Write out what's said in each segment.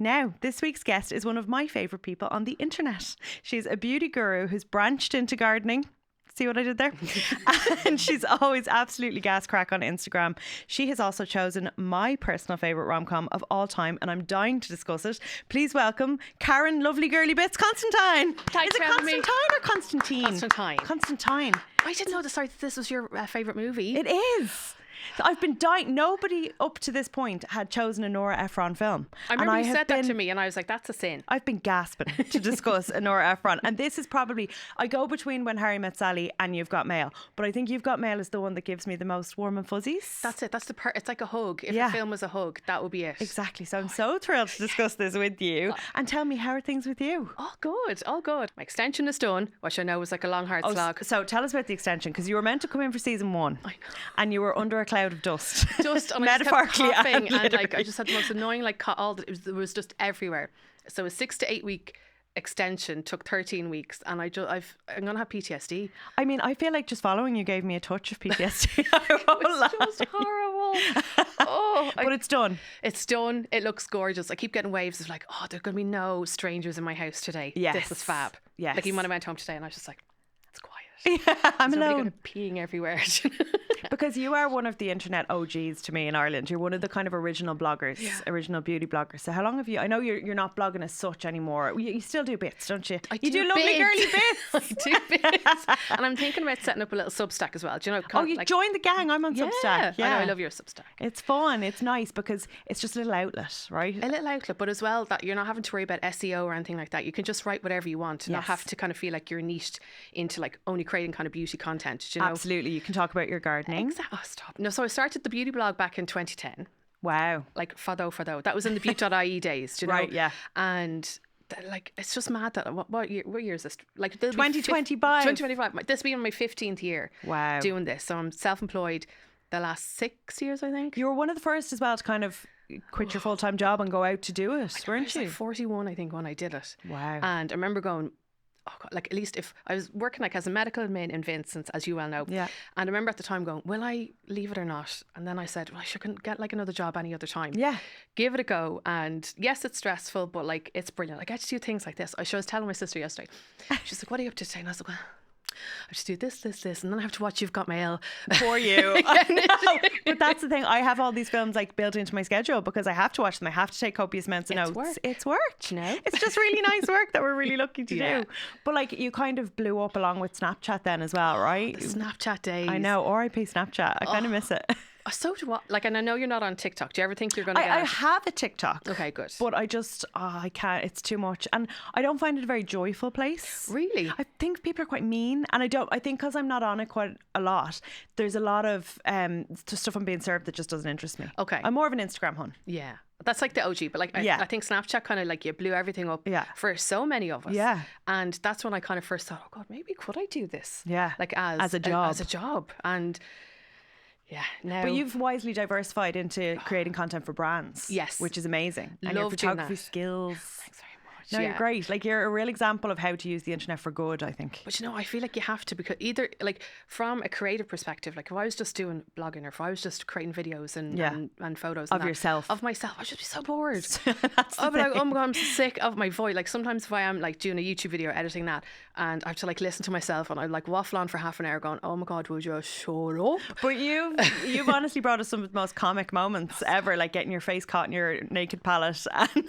Now, this week's guest is one of my favourite people on the internet. She's a beauty guru who's branched into gardening. See what I did there? And she's always absolutely gas crack on Instagram. She has also chosen my personal favourite rom-com of all time, and I'm dying to discuss it. Please welcome Karen Lovely Girly Bits Constantine. Thanks is it Constantine or Constantine? Constantine. Constantine. I didn't know this was your favourite movie. It is. I've been dying. Nobody up to this point had chosen a Nora Ephron film. I remember you said that to me and I was like, that's a sin. I've been gasping to discuss a Nora Ephron. And this is probably, I go between When Harry Met Sally and You've Got Mail. But I think You've Got Mail is the one that gives me the most warm and fuzzies. That's it. That's the part. It's like a hug. If a film was a hug, that would be it. Exactly. So I'm so thrilled to discuss this with you. And tell me, how are things with you? Oh, good. All good. My extension is done, which I know was like a long, hard slog. So tell us about the extension, because you were meant to come in for season 1. I know. And you were under a cloud of dust. And Metaphorically and and like I just had the most annoying it was just everywhere. So a 6 to 8 week extension took 13 weeks, and I'm gonna have PTSD. I mean, I feel like just following you gave me a touch of PTSD. It was just horrible. But it's done. It's done. It looks gorgeous. I keep getting waves of like, oh, there's gonna be no strangers in my house today. Yes. This is fab. Yes. Like even when I went home today, and I was just like, it's quiet. Yeah, I'm There's alone. peeing everywhere. Because you are one of the internet OGs to me in Ireland. You're one of the kind of original bloggers, original beauty bloggers. So how long have you? I know you're not blogging as such anymore. You still do bits, don't you? You do Lovely Girly Bits. I do bits. And I'm thinking about setting up a little Substack as well. Do you know? You joined the gang. I'm on Substack. Yeah, I know, I love your Substack. It's fun. It's nice because it's just a little outlet, right? A little outlet, but as well that you're not having to worry about SEO or anything like that. You can just write whatever you want and not have to kind of feel like you're niched into like only creating kind of beauty content. Do you know? Absolutely. You can talk about your gardening. Exactly. Oh, stop. No, so I started the beauty blog back in 2010. Wow. Like fado. That was in the beaut.ie days, do you know? Right, yeah. And like it's just mad that what year is this? Like 2025. 2025. This being my 15th year. Wow. Doing this. So I'm self-employed the last 6 years, I think. You were one of the first as well to kind of quit your full-time job and go out to do it, weren't you? I was like 41, I think, when I did it. Wow. And I remember going, oh God, like at least if I was working like as a medical admin in Vincent's, as you well know. Yeah. And I remember at the time going, will I leave it or not? And then I said, well, I should get like another job any other time. Yeah. Give it a go. And yes, it's stressful, but like it's brilliant. I get to do things like this. I was telling my sister yesterday. She's like, what are you up to today? And I was like, well, I just do this, and then I have to watch You've Got Mail. For you. I know. But that's the thing. I have all these films like built into my schedule because I have to watch them. I have to take copious amounts of notes. It's work. No. It's just really nice work that we're really lucky to do. But like you kind of blew up along with Snapchat then as well, right? The Snapchat days. I know. R.I.P. Snapchat. I kind of miss it. So do I. Like, and I know you're not on TikTok. Do you ever think you're going to get I have a TikTok. Okay, good. But I just, I can't. It's too much. And I don't find it a very joyful place. Really? I think people are quite mean. And I think because I'm not on it quite a lot, there's a lot of stuff I'm being served that just doesn't interest me. Okay. I'm more of an Instagram hun. Yeah. That's like the OG, but like I think Snapchat kind of like you blew everything up for so many of us. Yeah. And that's when I kind of first thought, oh God, maybe could I do this? Yeah. Like as a job. As a job. And yeah, now. But you've wisely diversified into creating content for brands. Yes. Which is amazing. And Love your photography doing that. skills. Thanks very much. No, you're great. Like you're a real example of how to use the internet for good, I think. But you know, I feel like you have to, because either like from a creative perspective, like if I was just doing blogging or if I was just creating videos and photos of yourself. Of myself, I'd just be so bored. I'd be like, oh my God, I'm sick of my voice. Like sometimes if I am like doing a YouTube video, editing that, and I have to like listen to myself and I like waffle on for half an hour going, oh my God, would you shut up? But you've honestly brought us some of the most comic moments ever, like getting your face caught in your naked palette. And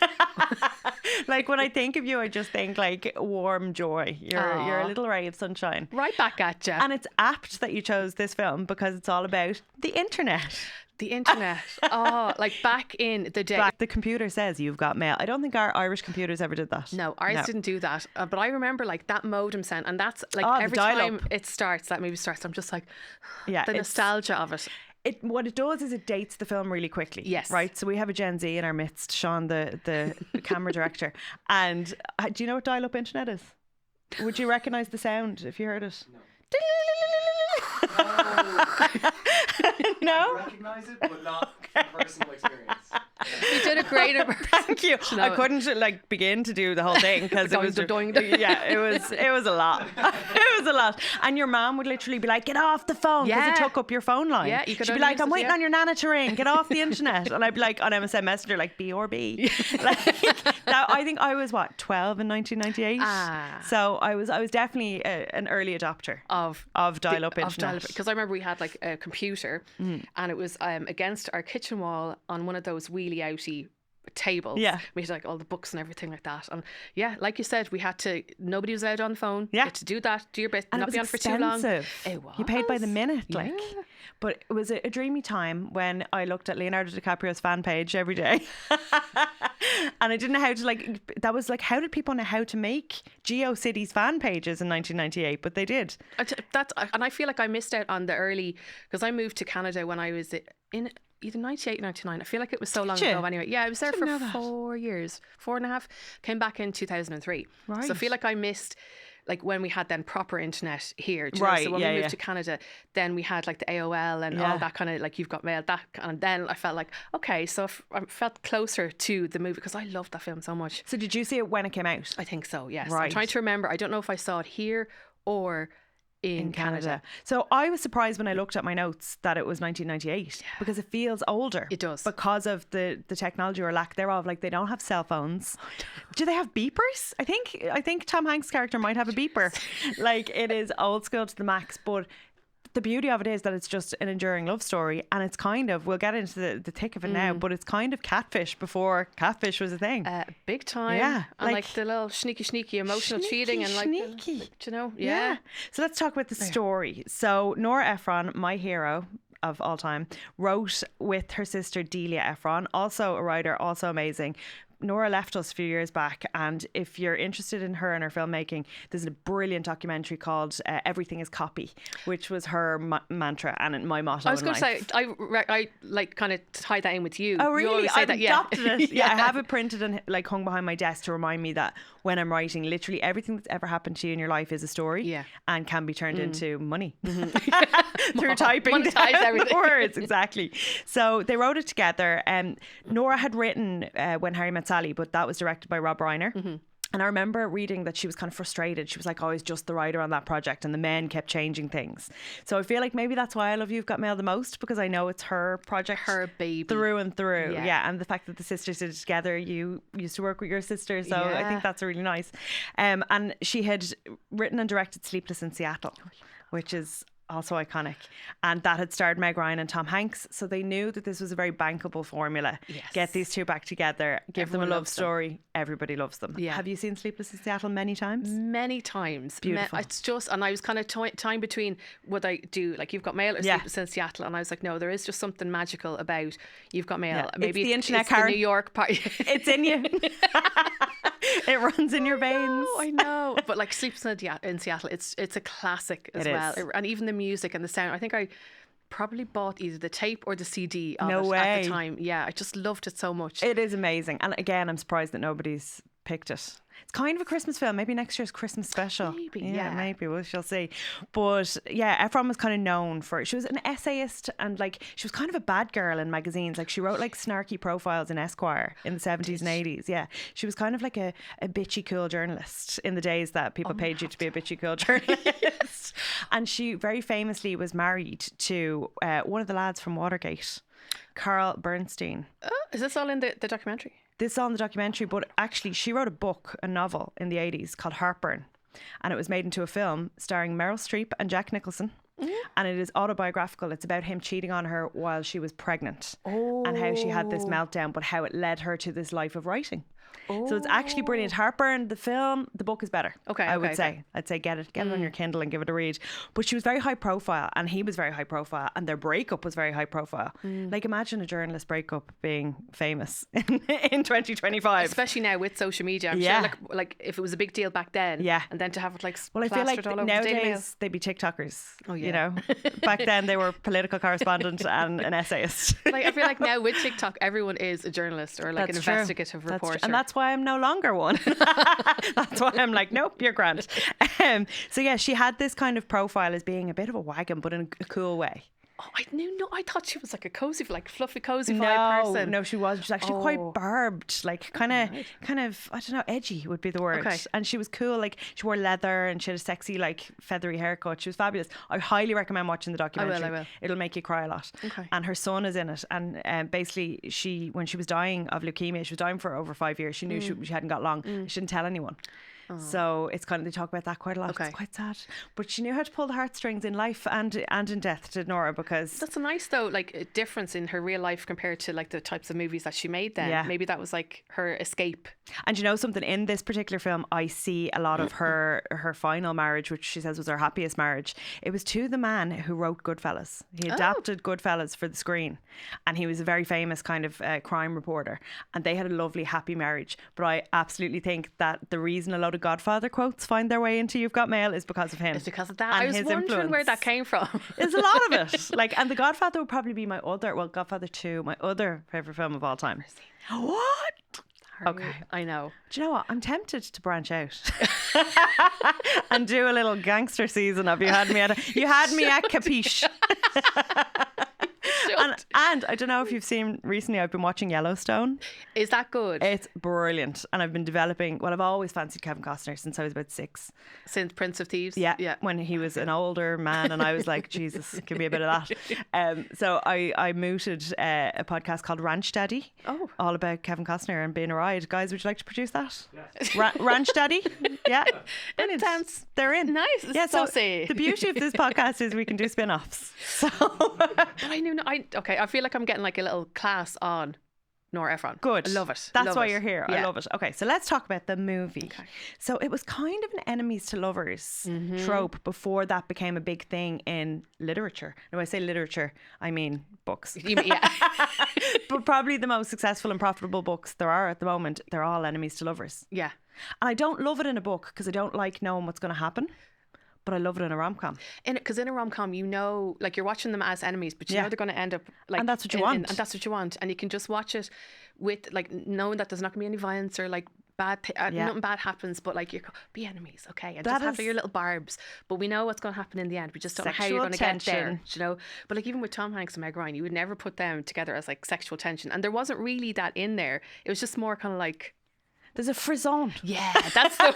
like when I think of you, I just think like warm joy. You're a little ray of sunshine. Right back at you. And it's apt that you chose this film because it's all about the internet. The internet. Like back in the day. The computer says You've Got Mail. I don't think our Irish computers ever did that. No, ours didn't do that. But I remember like that modem sound, and that's like every time it starts, that movie starts, I'm just like, the nostalgia of it. What it does is it dates the film really quickly. Yes. Right? So we have a Gen Z in our midst, Sean, the camera director. And do you know what dial-up internet is? Would you recognise the sound if you heard it? No. No? I recognise it, but not from personal experience. You did a great Thank you. I couldn't like begin to do the whole thing because it was yeah, it was a lot. It was a lot. And your mom would literally be like, "Get off the phone," because it took up your phone line. Yeah, you could She'd be like, "I'm waiting on your nana to ring. Get off the internet." And I'd be like on MSN Messenger, like BRB. Like that. I think I was 12 in 1998. So I was definitely an early adopter of dial-up internet. Because I remember we had like a computer, and it was against our kitchen wall on one of those wheelie outy tables. Yeah. We had like all the books and everything like that. And yeah, like you said, nobody was allowed on the phone. Yeah. You had to do that, do your bit, and not be on for too long. It was. You paid by the minute, like. But it was a dreamy time when I looked at Leonardo DiCaprio's fan page every day. And I didn't know how to that was like, how did people know how to make GeoCities fan pages in 1998? But they did. And I feel like I missed out on the early, because I moved to Canada when I was in either 98 or 99. I feel like it was so long ago anyway. Yeah, I was there for 4 years, 4.5. Came back in 2003. Right. So I feel like I missed like when we had then proper internet here. So when we moved to Canada, then we had like the AOL and all that kind of like You've Got Mail, that, and then I felt like, okay, so I felt closer to the movie because I loved that film so much. So did you see it when it came out? I think so, yes. Right. I'm trying to remember. I don't know if I saw it here or in Canada. So I was surprised when I looked at my notes that it was 1998 because it feels older. It does. Because of the technology or lack thereof. Like they don't have cell phones. Do they have beepers? I think Tom Hanks' character might have a beeper. Like it is old school to the max, but the beauty of it is that it's just an enduring love story, and it's kind of, we'll get into the thick of it now, but it's kind of Catfish before Catfish was a thing. Big time. Yeah. And like the little sneaky emotional cheating and sneaky. You know, yeah. So let's talk about the story. So Nora Ephron, my hero of all time, wrote with her sister Delia Ephron, also a writer, also amazing. Nora left us a few years back, and if you're interested in her and her filmmaking, there's a brilliant documentary called Everything is Copy, which was her mantra and my motto. I was going to say, I like kind of tied that in with you. Oh really? You always say that, adopted it. Yeah, I have it printed and like hung behind my desk to remind me that when I'm writing, literally everything that's ever happened to you in your life is a story, and can be turned into money through typing down everything. Words. Exactly. So they wrote it together. Nora had written When Harry Met Sally, but that was directed by Rob Reiner. And I remember reading that she was kind of frustrated. She was like, I was just the writer on that project and the men kept changing things. So I feel like maybe that's why I love You've Got Mail the most, because I know it's her project. Her baby. Through and through. Yeah. And the fact that the sisters did it together, you used to work with your sister. So I think that's really nice. And she had written and directed Sleepless in Seattle, which is also iconic, and that had starred Meg Ryan and Tom Hanks, so they knew that this was a very bankable formula. Get these two back together, give everyone them a love story, everybody loves them. Have you seen Sleepless in Seattle many times? Many times. Beautiful. It's just, and I was kind of time between would I do like You've Got Mail or Sleepless in Seattle, and I was like, no, there is just something magical about You've Got Mail. Maybe it's the internet, it's the New York part. It's in you. It runs in your veins. I know. But like Sleepless in Seattle, it's a classic as well. And even the music and the sound. I think I probably bought either the tape or the CD of it at the time. Yeah, I just loved it so much. It is amazing. And again, I'm surprised that nobody's picked it. It's kind of a Christmas film. Maybe next year's Christmas special. Maybe, maybe. We shall see. But yeah, Ephron was kind of known for, she was an essayist, and like she was kind of a bad girl in magazines. Like she wrote like snarky profiles in Esquire in the 70s and 80s. Yeah. She was kind of like a bitchy cool journalist in the days that people paid you to be a bitchy cool journalist. And she very famously was married to one of the lads from Watergate, Carl Bernstein. Is this all in the documentary? This is on the documentary, but actually she wrote a novel in the 80s called Heartburn, and it was made into a film starring Meryl Streep and Jack Nicholson. And it is autobiographical. It's about him cheating on her while she was pregnant, and how she had this meltdown, but how it led her to this life of writing. So it's actually brilliant. Heartburn, the film, the book is better. I would say. I'd say get it on your Kindle and give it a read. But she was very high profile, and he was very high profile, and their breakup was very high profile. Like imagine a journalist breakup being famous in 2025, especially now with social media. I'm sure like if it was a big deal back then, and then to have it like I feel like all over nowadays they'd be TikTokers. You know, back then they were political correspondent and an essayist. Like I feel like now with TikTok, everyone is a journalist or like an investigative reporter, and that's why I'm no longer one. That's why I'm like, nope, you're grand. So yeah, she had this kind of profile as being a bit of a wagon, but in a cool way. Oh, I knew. No, I thought she was like a cozy, like fluffy, cozy vibe person. No, she was. She's actually quite barbed, like kind of, I don't know, edgy would be the word. Okay. And she was cool. Like she wore leather and she had a sexy, like feathery haircut. She was fabulous. I highly recommend watching the documentary. I will. It'll make you cry a lot. Okay. And her son is in it. And basically, when she was dying of leukemia, she was dying for over 5 years. She knew she hadn't got long. She didn't tell anyone. So it's kind of, they talk about that quite a lot. It's quite sad, but she knew how to pull the heartstrings in life and in death, did Nora, because that's a nice though, like a difference in her real life compared to like the types of movies that she made then. Maybe that was like her escape. And you know something, in this particular film I see a lot of her final marriage, which she says was her happiest marriage. It was to the man who wrote Goodfellas. He adapted Goodfellas for the screen, and he was a very famous kind of crime reporter, and they had a lovely happy marriage. But I absolutely think that the reason a lot of Godfather quotes find their way into You've Got Mail is because of him. It's because of that. I was wondering where that came from. There's a lot of it. Like, and The Godfather would probably be Godfather 2, my other favourite film of all time. What? Okay. I know. Do you know what? I'm tempted to branch out and do a little gangster season of You Had Me at Capiche. And I don't know if you've seen recently, I've been watching Yellowstone. Is that good? It's brilliant. And I've been developing, I've always fancied Kevin Costner since I was about 6. Since Prince of Thieves? Yeah. When he was an older man and I was like, Jesus, give me a bit of that. So I mooted a podcast called Ranch Daddy. Oh. All about Kevin Costner and being a ride. Guys, would you like to produce that? Yes. Ranch Daddy? Yeah. Intense. They're in. Nice. Yeah, so saucy. The beauty of this podcast is we can do spin-offs. So but I feel like I'm getting like a little class on Nora Ephron. Good. I love it. That's why you're here. Yeah. I love it. Okay, so let's talk about the movie. Okay. So it was kind of an enemies to lovers trope before that became a big thing in literature. Now, when I say literature, I mean books. But probably the most successful and profitable books there are at the moment, they're all enemies to lovers. Yeah. And I don't love it in a book because I don't like knowing what's going to happen. But I love it in a rom-com. Because in a rom-com, you know, like you're watching them as enemies, but you know they're going to end up like... And that's what you want. And that's what you want. And you can just watch it with like knowing that there's not going to be any violence or like nothing bad happens, but like you be enemies, okay? And just have your little barbs. But we know what's going to happen in the end. We just don't know how you're going to get there, you know? But like even with Tom Hanks and Meg Ryan, you would never put them together as like sexual tension. And there wasn't really that in there. It was just more kind of like... There's a frisson. Yeah, that's the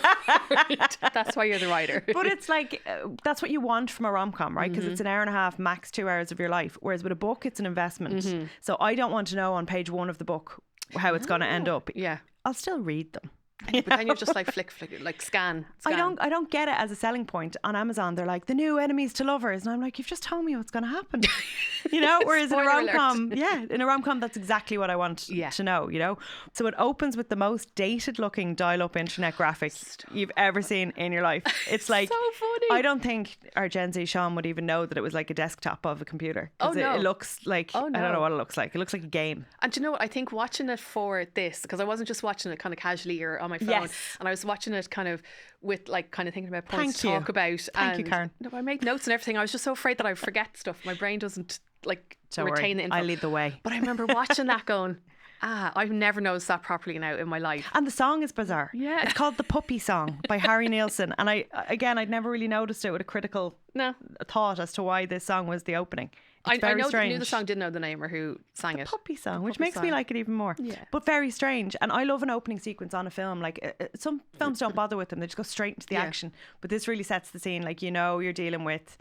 word. That's why you're the writer. But it's like, that's what you want from a rom-com, right? Because it's an hour and a half, max 2 hours of your life. Whereas with a book, it's an investment. So I don't want to know on page 1 of the book how it's going to end up. Yeah. I'll still read them. But then you're just like flick, like scan. I don't get it as a selling point. On Amazon, they're like the new enemies to lovers, and I'm like, you've just told me what's going to happen. You know, whereas in a rom-com, in a rom-com, that's exactly what I want to know, you know. So it opens with the most dated looking dial-up internet graphics you've ever seen in your life. It's like, so funny. I don't think our Gen Z Sean would even know that it was like a desktop of a computer. It looks like, I don't know what it looks like. It looks like a game. And do you know what? I think watching it for this, because I wasn't just watching it kind of casually or on my phone, and I was watching it kind of with like kind of thinking about points to talk about. Thank you, Karen. No, I made notes and everything. I was just so afraid that I forget stuff. My brain doesn't like retain the info. I lead the way. But I remember watching that going, I've never noticed that properly now in my life. And the song is bizarre. Yeah. It's called The Puppy Song by Harry Nilsson. And I'd never really noticed it with a critical thought as to why this song was the opening. I knew the song, didn't know the name or who sang it. Puppy Song, which makes me like it even more. Yeah. But very strange. And I love an opening sequence on a film. Like some films don't bother with them. They just go straight into the action. But this really sets the scene. Like, you know, you're dealing with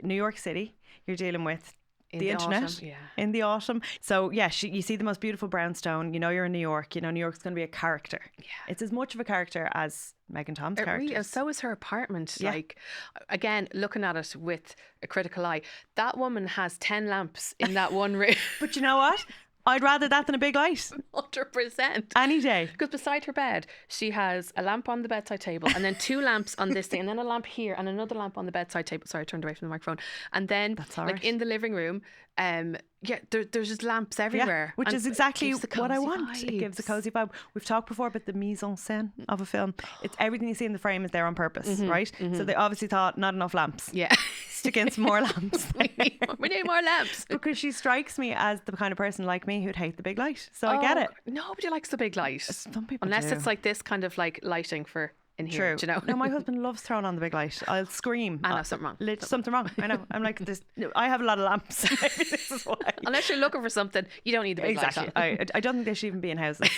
New York City. You're dealing with the internet in the autumn. So you see the most beautiful brownstone. You know you're in New York. You know New York's going to be a character. Yeah. It's as much of a character as Meg and Tom's character. Really, so is her apartment. Yeah. Like, again, looking at it with a critical eye, that woman has 10 lamps in that one room. But you know what? I'd rather that than a big light. 100%. Any day. Because beside her bed, she has a lamp on the bedside table and then 2 lamps on this thing and then a lamp here and another lamp on the bedside table. Sorry, I turned away from the microphone. And then like in the living room, there's just lamps everywhere. Which is exactly what I want. Vibes. It gives a cozy vibe. We've talked before about the mise en scène of a film. It's everything you see in the frame is there on purpose, right? So they obviously thought not enough lamps. Yeah. Stick in some more lamps. We need more lamps. Because she strikes me as the kind of person like me who'd hate the big light. So I get it. Nobody likes the big light. Some people Unless it's like this kind of like lighting for in here. True. Do you know? No, my husband loves throwing on the big light. I'll scream. I know something wrong. Something wrong. I know. I'm like this. I have a lot of lamps. Maybe this is why. Unless you're looking for something, you don't need the big light on. I don't think they should even be in houses.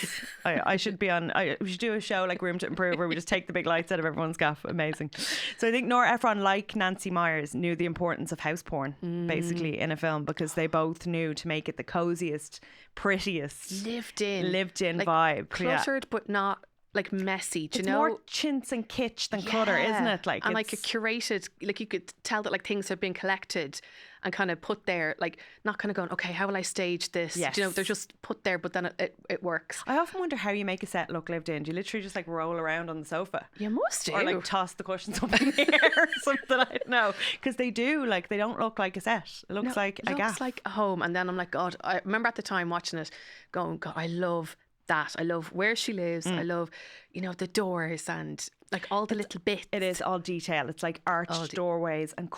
I should be on. We should do a show like Room to Improve where we just take the big lights out of everyone's gaff. Amazing. So I think Nora Ephron, like Nancy Myers, knew the importance of house porn basically in a film, because they both knew to make it the coziest, prettiest, lived in like, vibe, cluttered but not like messy. Do you know? More chintz and kitsch than clutter, isn't it? Like, and like a curated, like you could tell that like things have been collected and kind of put there, like not kind of going, okay, how will I stage this? Yes. Do you know, they're just put there, but then it works. I often wonder how you make a set look lived in. Do you literally just like roll around on the sofa? You must do. Or like toss the cushions up in the air or something. I don't know. Because they do, like, they don't look like a set. It looks like a gaff. It looks like a home. And then I'm like, God, I remember at the time watching it going, God, I love that. I love where she lives. I love, you know, the doors and like all the little bits. It is all detail. It's like arched doorways and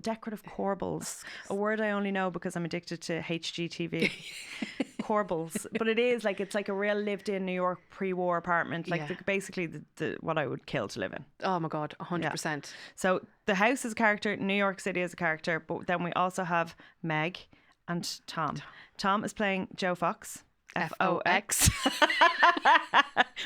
decorative corbels. A word I only know because I'm addicted to HGTV. Corbels. But it is like, it's like a real lived in New York pre-war apartment. Like basically the what I would kill to live in. Oh my God, 100%. Yeah. So the house is a character, New York City is a character, but then we also have Meg and Tom. Tom is playing Joe Fox. Fox.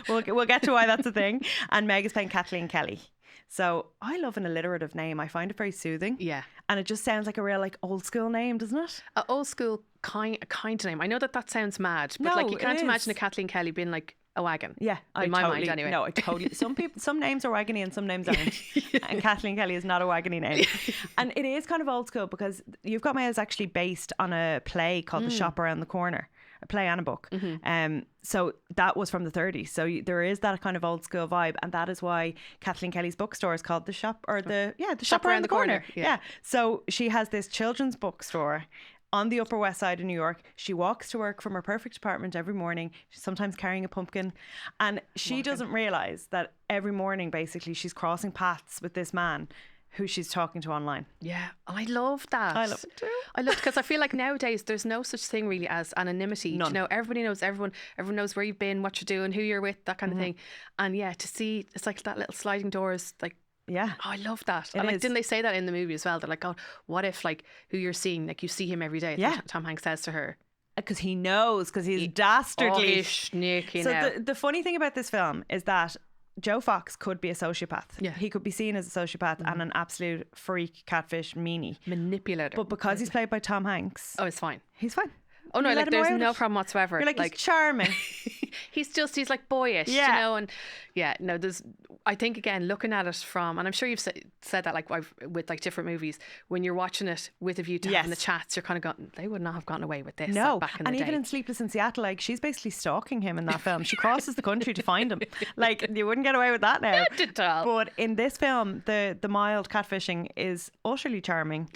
We'll get to why that's a thing. And Meg is playing Kathleen Kelly. So I love an alliterative name. I find it very soothing. Yeah. And it just sounds like a real like old school name, doesn't it? An old school kind of name. I know that sounds mad, but like you can't imagine a Kathleen Kelly being like a wagon. Yeah, in my mind anyway. No, I totally. Some names are wagony and some names aren't. And Kathleen Kelly is not a wagony name. And it is kind of old school because You've Got Mail is actually based on a play called The Shop Around the Corner. A play and a book. So that was from the 30s. So there is that kind of old school vibe, and that is why Kathleen Kelly's bookstore is called the Shop Around the Corner. Yeah. So she has this children's bookstore on the Upper West Side of New York. She walks to work from her perfect apartment every morning, she's sometimes carrying a pumpkin, and she doesn't realise that every morning basically she's crossing paths with this man who she's talking to online. Yeah, I love that. I love it too. I love it because I feel like nowadays there's no such thing really as anonymity. None. You know, everybody knows everyone knows where you've been, what you're doing, who you're with, that kind of thing. And yeah, to see it's like that little sliding doors, like, yeah, I love that. And like, didn't they say that in the movie as well? They're like, oh, what if like who you're seeing, like you see him every day? Yeah. Tom Hanks says to her. Because he knows, because he's dastardly. He's sneaky so now. The funny thing about this film is that Joe Fox could be a sociopath. Yeah. He could be seen as a sociopath and an absolute freak, catfish, meanie. Manipulator. But because he's played by Tom Hanks. Oh, it's fine. He's fine. Oh no, like there's no problem whatsoever. You're like he's charming. he's like boyish, you know, and yeah, no, I think again, looking at it from, and I'm sure you've said that like with like different movies, when you're watching it with a view to having the chats, you're kind of going, they would not have gotten away with this. No, like, back in and the even day. in Sleepless in Seattle, like she's basically stalking him in that film. She crosses the country to find him. Like you wouldn't get away with that now. Not at all. But in this film, the mild catfishing is utterly charming.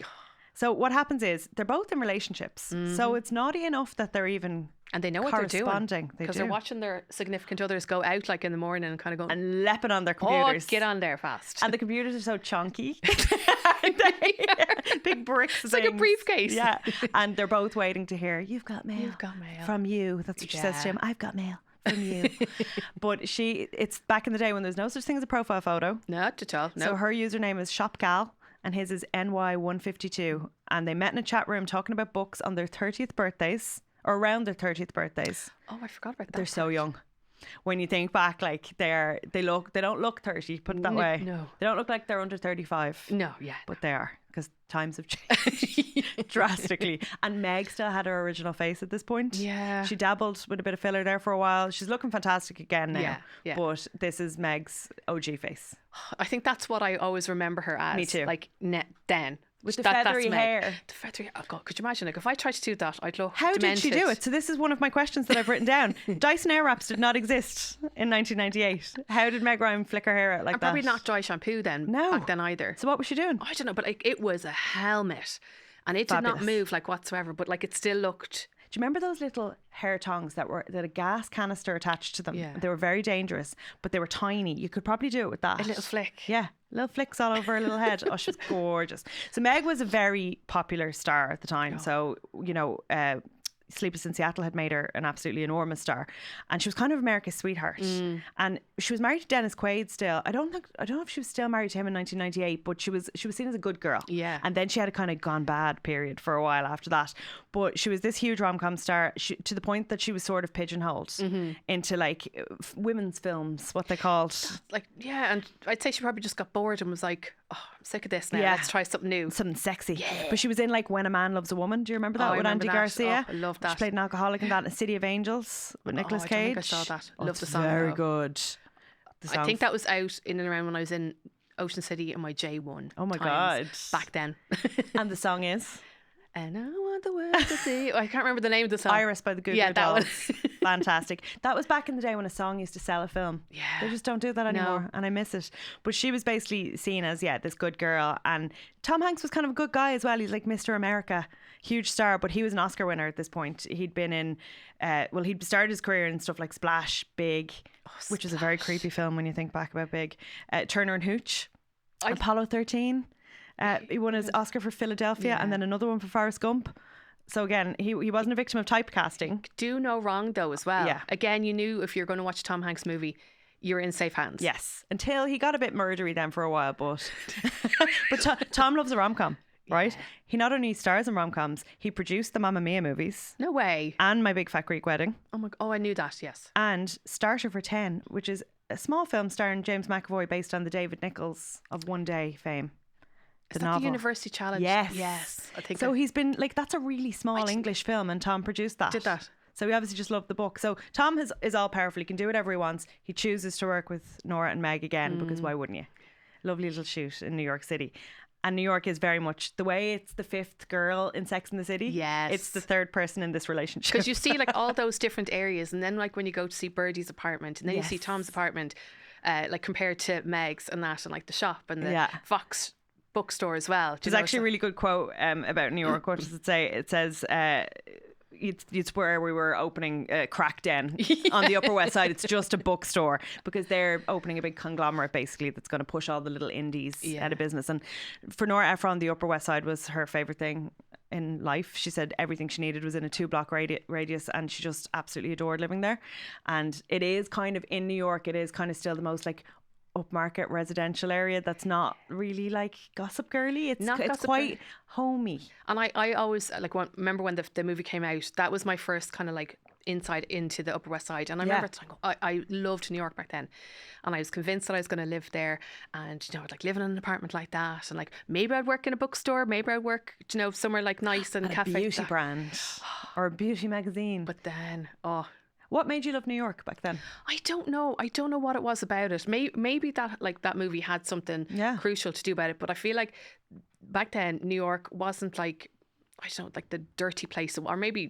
So what happens is they're both in relationships. So it's naughty enough that they're even and they know what they're doing because they're watching their significant others go out like in the morning and kind of going and leaping on their computers. Oh, get on there fast. And the computers are so chunky. Big bricks. It's like a briefcase. Yeah. And they're both waiting to hear, "You've got mail. You've got mail from you." That's what she says to him. "I've got mail from you." But it's back in the day when there's no such thing as a profile photo. Not at all. No. So her username is ShopGal. And his is NY152. And they met in a chat room talking about books on their 30th birthdays, or around their 30th birthdays. Oh, I forgot about that. They're so young. When you think back, like they don't look 30, put it that way. No. They don't look like they're under 35. No, yeah. But they are, because times have changed drastically. And Meg still had her original face at this point. Yeah. She dabbled with a bit of filler there for a while. She's looking fantastic again now. Yeah. But this is Meg's OG face. I think that's what I always remember her as. Me too. Like then. With the feathery hair. The feathery, oh God, could you imagine? Like if I tried to do that, I'd look How demented. did she do it? So this is one of my questions that I've written down. Dyson Airwraps did not exist in 1998. How did Meg Ryan flick her hair out like that? Probably not dry shampoo then. No. Back then either. So what was she doing? I don't know, but like it was a helmet. And it did not move like whatsoever, but like it still looked. Do you remember those little hair tongs that had a gas canister attached to them? Yeah. They were very dangerous, but they were tiny. You could probably do it with that. A little flick. Yeah. Little flicks all over her little head. Oh, she was gorgeous. So Meg was a very popular star at the time. So, you know, Sleepless in Seattle had made her an absolutely enormous star, and she was kind of America's sweetheart. And she was married to Dennis Quaid still. I don't know if she was still married to him in 1998, but she was seen as a good girl. Yeah. And then she had a kind of gone bad period for a while after that. But she was this huge rom-com star, to the point that she was sort of pigeonholed into like women's films, what they called. Like, yeah, and I'd say she probably just got bored and was like, oh, I'm sick of this now. Let's try something new. Something sexy. Yeah. But she was in like When a Man Loves a Woman. Do you remember that with Andy Garcia? Oh, I love that. She played an alcoholic in that. A City of Angels with Nicolas Cage. I think I saw that. Love the song. Very good. I think that was out in and around when I was in Ocean City in my J1. Oh my God. Back then. And the song is? And I want the world to see. I can't remember the name of the song. Iris by the Goo Goo Dolls. Fantastic. That was back in the day when a song used to sell a film. Yeah. They just don't do that anymore, and I miss it. But she was basically seen as, this good girl. And Tom Hanks was kind of a good guy as well. He's like Mr. America, huge star, but he was an Oscar winner at this point. He'd been in, he'd started his career in stuff like Splash, Big, which is a very creepy film when you think back about Big. Turner and Hooch, Apollo 13. He won his Oscar for Philadelphia and then another one for Forrest Gump. So again, he wasn't a victim of typecasting. Do no wrong though as well. Yeah. Again, you knew if you're going to watch a Tom Hanks movie, you're in safe hands. Yes. Until he got a bit murdery then for a while, but Tom loves a rom-com, right? Yeah. He not only stars in rom-coms, he produced the Mamma Mia movies. No way. And My Big Fat Greek Wedding. Oh, I knew that, yes. And Starter for 10, which is a small film starring James McAvoy based on the David Nichols of One Day fame. Is that the University Challenge? Yes. I think so. He's been like, that's a really small English film, and Tom produced that. Did that. So he obviously just loved the book. So Tom is all powerful. He can do whatever he wants. He chooses to work with Nora and Meg again because why wouldn't you? Lovely little shoot in New York City. And New York is very much the way it's the fifth girl in Sex and the City. Yes. It's the third person in this relationship. Because you see like all those different areas, and then like when you go to see Birdie's apartment, and then you see Tom's apartment, like compared to Meg's and that, and like the shop and the Fox bookstore as well. There's actually a really good quote about New York. What does it say? It says, it's where we were opening a crack den on the Upper West Side. It's just a bookstore because they're opening a big conglomerate basically that's going to push all the little indies out of business. And for Nora Ephron, the Upper West Side was her favourite thing in life. She said everything she needed was in a 2-block radius, and she just absolutely adored living there. And it is kind of, in New York, it is kind of still the most like upmarket residential area that's not really like gossip girly. It's quite homey. And I always like remember when the movie came out, that was my first kind of like insight into the Upper West Side. And I remember I loved New York back then, and I was convinced that I was going to live there, and like living in an apartment like that, and like maybe I'd work in a bookstore, maybe I'd work somewhere like nice and cafe, a beauty brand or a beauty magazine. But then what made you love New York back then? I don't know what it was about it. Maybe that like that movie had something crucial to do about it. But I feel like back then New York wasn't like, I don't know, like the dirty place, or maybe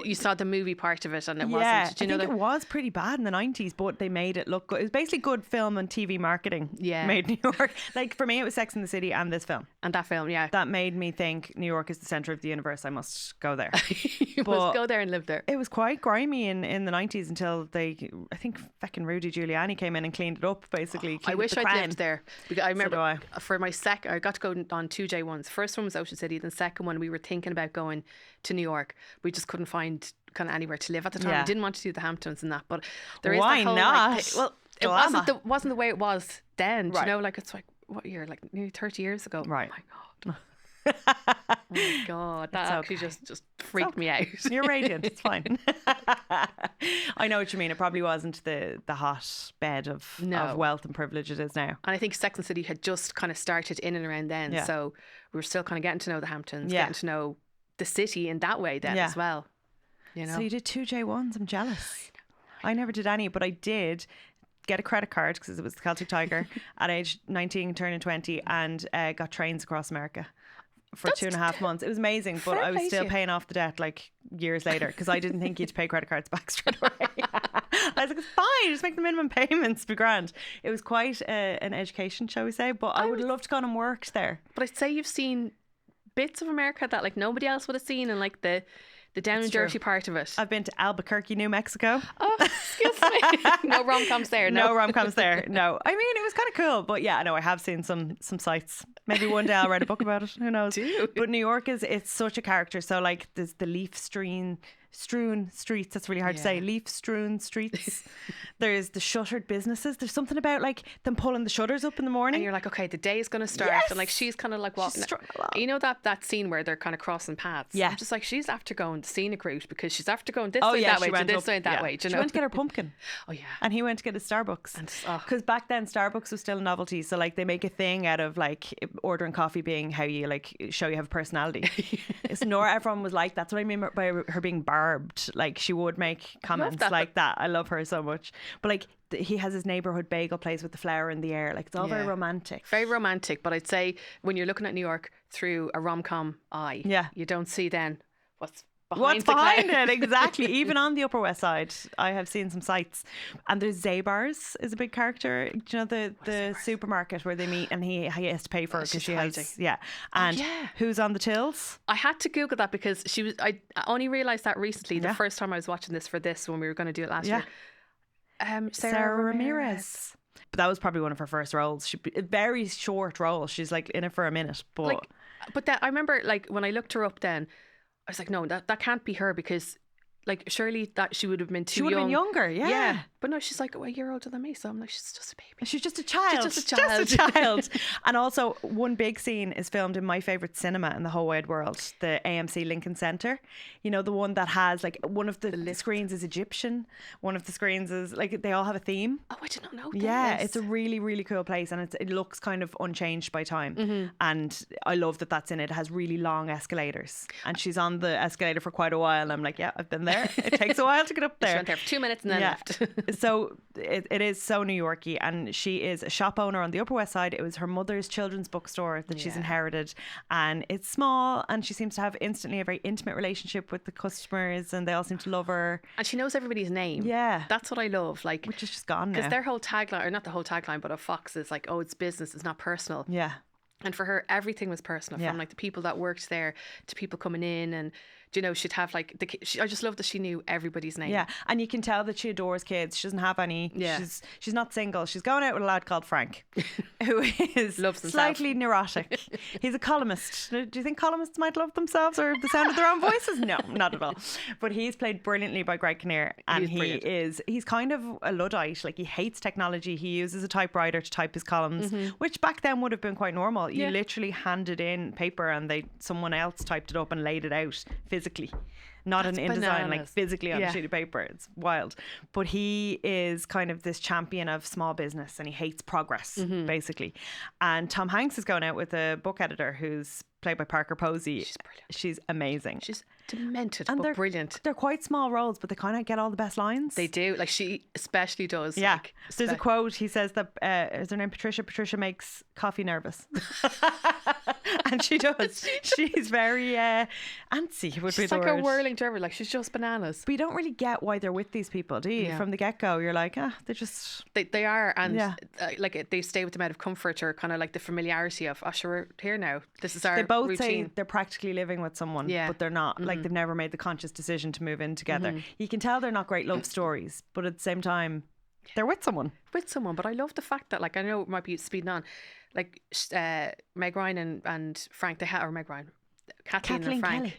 you saw the movie part of it and it wasn't. Do you know I think it was pretty bad in the 90s, but they made it look good. It was basically good film and TV marketing. Made New York. Like for me, it was Sex and the City and this film. And that film, that made me think New York is the centre of the universe. I must go there. You must go there and live there. It was quite grimy in the 90s until I think fucking Rudy Giuliani came in and cleaned it up. Basically, I wish I'd lived there because I remember for my second, I got to go on 2 J1s. First one was Ocean City, then second one we were thinking about going to New York. We just couldn't find kind of anywhere to live at the time. We didn't want to do the Hamptons and that, but there is that whole not? Well, it wasn't the way it was then. Do you know, like it's like what year? Like nearly 30 years ago. Right. Oh my God. Oh my God, that actually just freaked me out. You're radiant. It's fine. I know what you mean. It probably wasn't the hot bed of wealth and privilege it is now. And I think Sex and the City had just kind of started in and around then, so we were still kind of getting to know the Hamptons, getting to know the city in that way then as well. You know. So you did 2 J1s. I'm jealous. I never did any, but I did get a credit card because it was the Celtic Tiger at age 19, turning 20, and got trains across America for 2.5 months. It was amazing, but I was still paying off the debt like years later because I didn't think you'd pay credit cards back straight away. I was like, it's fine, just make the minimum payments, be grand. It was quite an education, shall we say, but I would have loved to go and worked there. But I'd say you've seen bits of America that like nobody else would have seen, and like the down and dirty part of it. I've been to Albuquerque, New Mexico. Oh, excuse me. No rom-coms there. No rom-coms there. No. I mean, it was kind of cool, but yeah, no, I have seen some sites. Maybe one day I'll write a book about it. Who knows? But New York it's such a character. So like there's the leaf strewn strewn streets. That's really hard to say. Leaf strewn streets. There's the shuttered businesses. There's something about like them pulling the shutters up in the morning. And you're like, okay, the day is going to start. Yes. And like, she's kind of like walking. You know that scene where they're kind of crossing paths? Yeah. I'm just like, she's after going the scenic route because she's after going this way, that way, to this way, that way. Do you know? She went to get her pumpkin. Oh, yeah. And he went to get a Starbucks. Because back then, Starbucks was still a novelty. So like they make a thing out of like ordering coffee being how you like show you have a personality. It's Nora, everyone was like, that's what I mean by her being barbed. Like she would make comments like that. I love her so much. But like he has his neighborhood bagel place with the flower in the air. Like it's all very romantic. Very romantic. But I'd say when you're looking at New York through a rom-com eye, you don't see then what's behind it. Exactly. Even on the Upper West Side, I have seen some sights. And there's Zabar's is a big character. Do you know the supermarket where they meet and he has to pay for it because she has And who's on the tills? I had to Google that because I only realised that recently the first time I was watching this when we were going to do it last year. Sarah Ramirez. But that was probably one of her first roles. A very short role. She's like in it for a minute. But I remember like when I looked her up then, I was like, no, that can't be her because like surely that she would have been too young. She would have been younger, yeah. But no, she's like a year older than me, so I'm like, she's just a baby. She's just a child. Just a child. And also one big scene is filmed in my favourite cinema in the whole wide world, the AMC Lincoln Centre. You know, the one that has like one of the screens is Egyptian, one of the screens is like they all have a theme. Oh, I did not know this. It's a really, really cool place and it looks kind of unchanged by time. And I love that that's in it. It has really long escalators and she's on the escalator for quite a while and I'm like, yeah, I've been there. It takes a while to get up there. She went there for 2 minutes and then left. So it is so New Yorky and she is a shop owner on the Upper West Side. It was her mother's children's bookstore that she's inherited and it's small and she seems to have instantly a very intimate relationship with the customers and they all seem to love her. And she knows everybody's name. Yeah. That's what I love. Like, which is just gone now. Because their whole tagline, or not the whole tagline, but of Fox is like, oh, it's business, it's not personal. Yeah. And for her, everything was personal, from like the people that worked there to people coming in and, you know, she'd have like I just love that she knew everybody's name. Yeah, and you can tell that she adores kids. She doesn't have any. Yeah. She's not single. She's going out with a lad called Frank, who is slightly neurotic. He's a columnist. Do you think columnists might love themselves or the sound of their own voices? No, not at all. But he's played brilliantly by Greg Kinnear, and he's kind of a Luddite. Like he hates technology. He uses a typewriter to type his columns, which back then would have been quite normal. You literally handed in paper and someone else typed it up and laid it out physically, not an InDesign, like physically on a sheet of paper. It's wild. But he is kind of this champion of small business and he hates progress, basically. And Tom Hanks is going out with a book editor who's played by Parker Posey. She's brilliant. She's amazing. She's demented, and but brilliant. They're quite small roles, but they kind of get all the best lines. They do. Like she especially does. Yeah. Like, there's a quote. He says that, is her name Patricia? Patricia makes coffee nervous. And she does. She's very antsy would be the word. She's like a whirling derby. Like she's just bananas. But you don't really get why they're with these people, do you? Yeah. From the get-go, you're like, they're just... They are. And like they stay with them out of comfort or kind of like the familiarity of, sure, we're here now. This is our They both routine. say they're practically living with someone, but they're not. Like they've never made the conscious decision to move in together. You can tell they're not great love stories, but at the same time, they're with someone. But I love the fact that, like, I know it might be speeding on, like Meg Ryan and Frank, Kathleen and Frank, Kelly.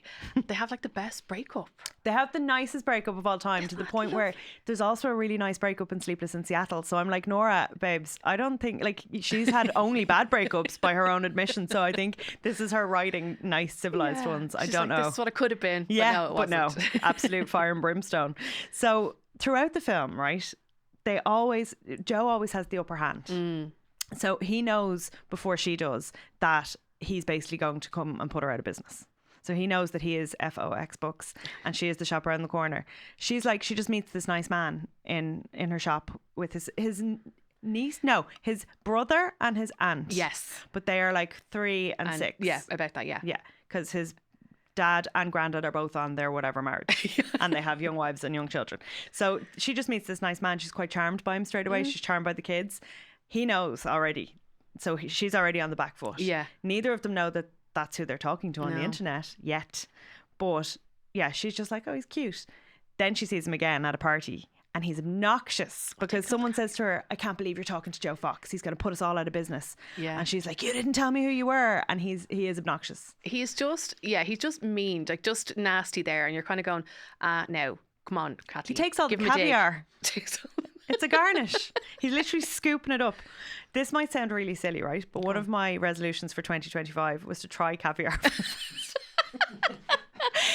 They have like the best breakup. They have the nicest breakup of all time, to the point where there's also a really nice breakup in Sleepless in Seattle. So I'm like, Nora, babes, I don't think, like, she's had only bad breakups by her own admission. So I think this is her writing nice civilized ones. I don't know. This is what it could have been. Yeah, but no, absolute fire and brimstone. So throughout the film, right, Joe always has the upper hand. So he knows before she does that he's basically going to come and put her out of business. So he knows that he is FOX Books and she is the shop around the corner. She's like, she just meets this nice man in her shop with his niece, no, his brother and his aunt. Yes. But they are like 3 and 6. Yeah, about that, yeah. Yeah, because his dad and granddad are both on their whatever marriage and they have young wives and young children. So she just meets this nice man. She's quite charmed by him straight away. She's charmed by the kids. He knows already. So she's already on the back foot. Yeah. Neither of them know that that's who they're talking to on the internet yet. But yeah, she's just like, oh, he's cute. Then she sees him again at a party And he's obnoxious because someone says to her, I can't believe you're talking to Joe Fox. He's going to put us all out of business. Yeah. And she's like, you didn't tell me who you were. And he is obnoxious. He's just mean, like just nasty there. And you're kind of going, no, come on, Kathleen. He takes all the caviar. It's a garnish. He's literally scooping it up. This might sound really silly, right? But one of my resolutions for 2025 was to try caviar.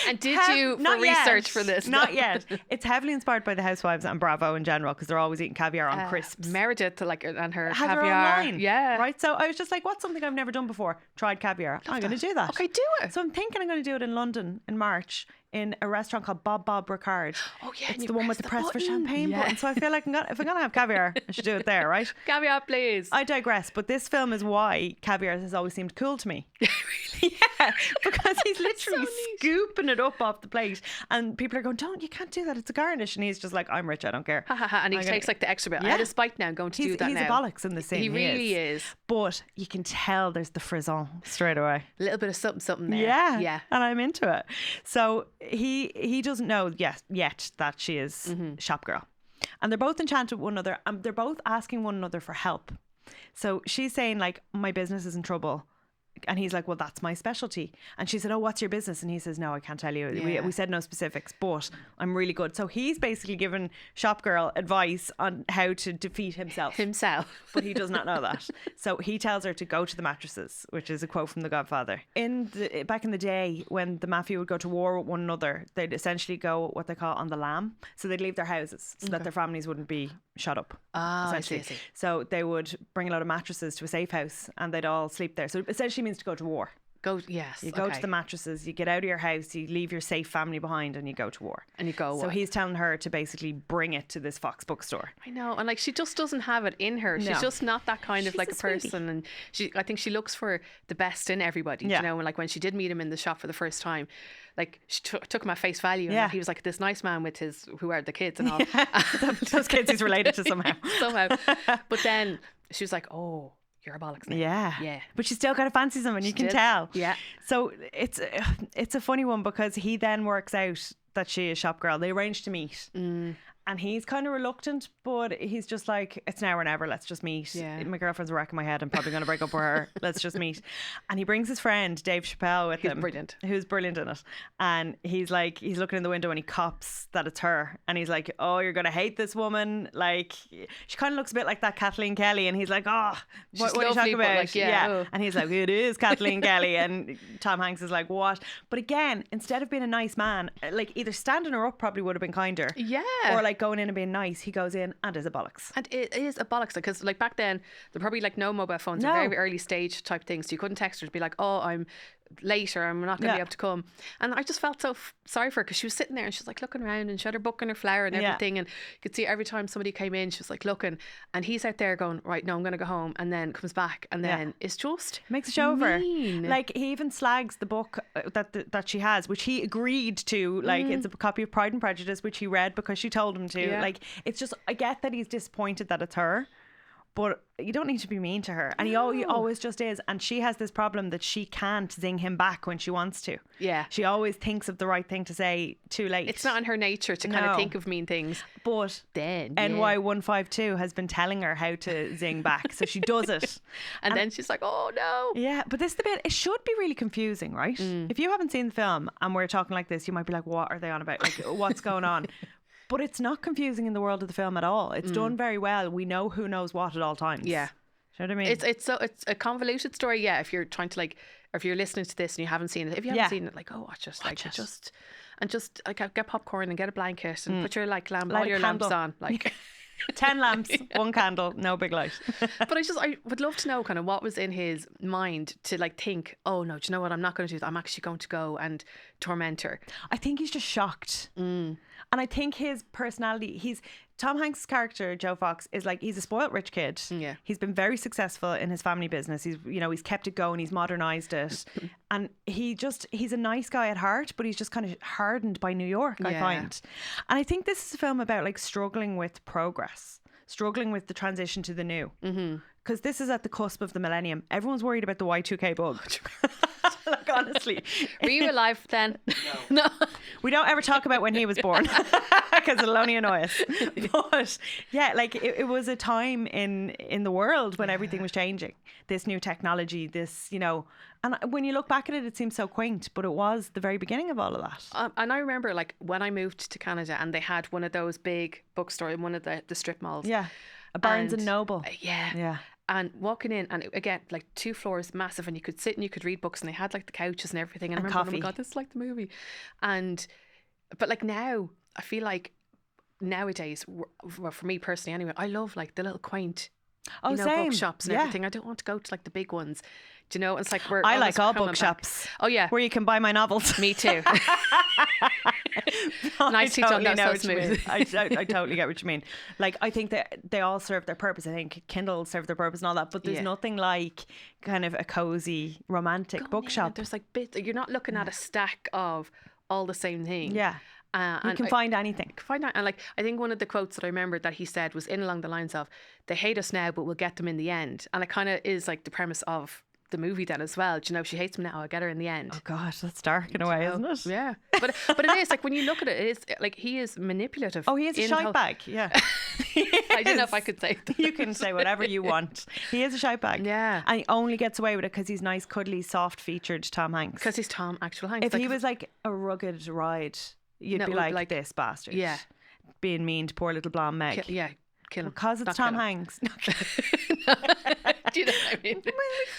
And did you for research for this? Not yet. It's heavily inspired by the Housewives and Bravo in general because they're always eating caviar on crisps. Meredith, and her has caviar. Her own line, yeah. Right. So I was just like, what's something I've never done before? Tried caviar. I'm going to do that. Okay, do it. So I'm thinking I'm going to do it in London in March in a restaurant called Bob Ricard. Oh yeah, it's the one with the press for champagne button. So I feel like if I'm going to have caviar, I should do it there, right? Caviar, please. I digress, but this film is why caviar has always seemed cool to me. Really? Yeah, because he's literally scooping it up off the plate, and people are going, you can't do that, it's a garnish. And he's just like, I'm rich, I don't care. And he takes like the extra bit. I had a spike now, I'm going to do that now. He's a bollocks in the scene. He really is. But you can tell there's the frisson straight away. A little bit of something there. Yeah. And I'm into it. So he doesn't know yet that she is shop girl. And they're both enchanted with one another, and they're both asking one another for help. So she's saying like, my business is in trouble. And he's like, well, that's my specialty. And she said, oh, what's your business? And he says, no, I can't tell you. Yeah. We said no specifics, but I'm really good. So he's basically given Shop Girl advice on how to defeat himself. But he does not know that. So he tells her to go to the mattresses, which is a quote from The Godfather. Back in the day, when the mafia would go to war with one another, they'd essentially go what they call on the lam. So they'd leave their houses so that their families wouldn't be shot up. I see. So they would bring a lot of mattresses to a safe house and they'd all sleep there. So it essentially means to go to war. You go to the mattresses, you get out of your house, you leave your safe family behind, and you go to war. And you go. So he's telling her to basically bring it to this Fox bookstore. I know, and like she just doesn't have it in her. She's just not that kind of like a person, and I think she looks for the best in everybody. You know, and like when she did meet him in the shop for the first time, like she took him at face value, and he was like this nice man with who are the kids and all. Those kids he's related to somehow. But then she was like, oh, you're a bollocks now. Yeah. But she still kind of fancies him, and you can tell. Yeah. So it's a funny one because he then works out that she is shop girl. They arrange to meet. And he's kind of reluctant, but he's just like, it's now or never, let's just meet. My girlfriend's wrecking my head, I'm probably going to break up with her, let's just meet. And he brings his friend Dave Chappelle with him. Who's brilliant in it. And he's looking in the window and he cops that it's her. And he's like, oh, you're going to hate this woman. Like, she kind of looks a bit like that Kathleen Kelly. And he's like, oh, what are you talking about? Like, And he's like, it is Kathleen Kelly. And Tom Hanks is like, what? But again, instead of being a nice man, like either standing her up probably would have been kinder. Yeah. Or like going in and being nice, he goes in and is a bollocks. And it is a bollocks, because like back then there probably like no mobile phones, or very early stage type things, so you couldn't text her to be like, oh, I'm late, or I'm not going to be able to come. And I just felt so sorry for her, because she was sitting there and she was like looking around, and she had her book and her flower and everything, and you could see every time somebody came in she was like looking, and he's out there going, right, no, I'm going to go home, and then comes back, and then it's just makes a show of her. Like he even slags the book that she has, which he agreed to, like it's a copy of Pride and Prejudice, which he read because she told him to. Like it's just, I get that he's disappointed that it's her, but you don't need to be mean to her. And he always just is. And she has this problem that she can't zing him back when she wants to. Yeah. She always thinks of the right thing to say too late. It's not in her nature to kind of think of mean things. But then NY152 has been telling her how to zing back. So she does it. and then she's like, oh no. Yeah. But this is the bit, it should be really confusing, right? If you haven't seen the film and we're talking like this, you might be like, what are they on about? Like, what's going on? But it's not confusing in the world of the film at all. It's done very well. We know who knows what at all times. Yeah. Do you know what I mean? It's a convoluted story, yeah. If you're trying to like, or if you're listening to this and you haven't seen it, if you haven't seen it, like, oh, watch it. Get popcorn and get a blanket and put your like all your lamps on, like 10 lamps, one candle, no big light. But I would love to know kind of what was in his mind to like think, oh no, do you know what, I'm not going to do that, I'm actually going to go and torment her. I think he's just shocked. And I think his personality, Tom Hanks' character, Joe Fox, is like, he's a spoiled rich kid. Yeah. He's been very successful in his family business. He's kept it going. He's modernized it. And he's a nice guy at heart, but he's just kind of hardened by New York, I find. And I think this is a film about like struggling with progress, struggling with the transition to the new. Because this is at the cusp of the millennium. Everyone's worried about the Y2K bug. Like honestly. Were you alive then? No. We don't ever talk about when he was born because it'll only annoy us. But yeah, like it was a time in the world when everything was changing. This new technology, this, you know, and when you look back at it, it seems so quaint, but it was the very beginning of all of that. And I remember like when I moved to Canada and they had one of those big bookstores in one of the strip malls. Yeah. A Barnes and Noble. Yeah. Yeah. And walking in, and again, like 2 floors, massive, and you could sit and you could read books, and they had like the couches and everything. And I remember, coffee. oh my God, this is like the movie. But like now, I feel like nowadays, well, for me personally anyway, I love like the little quaint, Same. bookshops and everything. I don't want to go to like the big ones. Do you know? It's like I like all bookshops. Oh yeah, where you can buy my novels. Me too. Nicely done. That's so smooth. I totally get what you mean. Like, I think that they all serve their purpose. I think Kindle serve their purpose and all that, but there's nothing like kind of a cozy romantic bookshop. There's like bits. You're not looking at a stack of all the same thing. Yeah. You can find anything. And like, I think one of the quotes that I remember that he said was in along the lines of, "They hate us now, but we'll get them in the end." And it kind of is like the premise of the movie then as well. Do you know, she hates me now, I'll get her in the end. Oh gosh, that's dark in a way, isn't it? Yeah. But it is like, when you look at it, it is like he is manipulative. Oh, he is a shite bag. Yeah. I don't know if I could say that. You can say whatever you want. He is a shite bag. Yeah. And he only gets away with it because he's nice, cuddly, soft featured Tom Hanks. Because he's actual Hanks. If he was like a rugged ride, you'd be like, this bastard. Yeah. Being mean to poor little blonde Meg. Kill him. Because it's Tom Hanks. Do you know what I mean?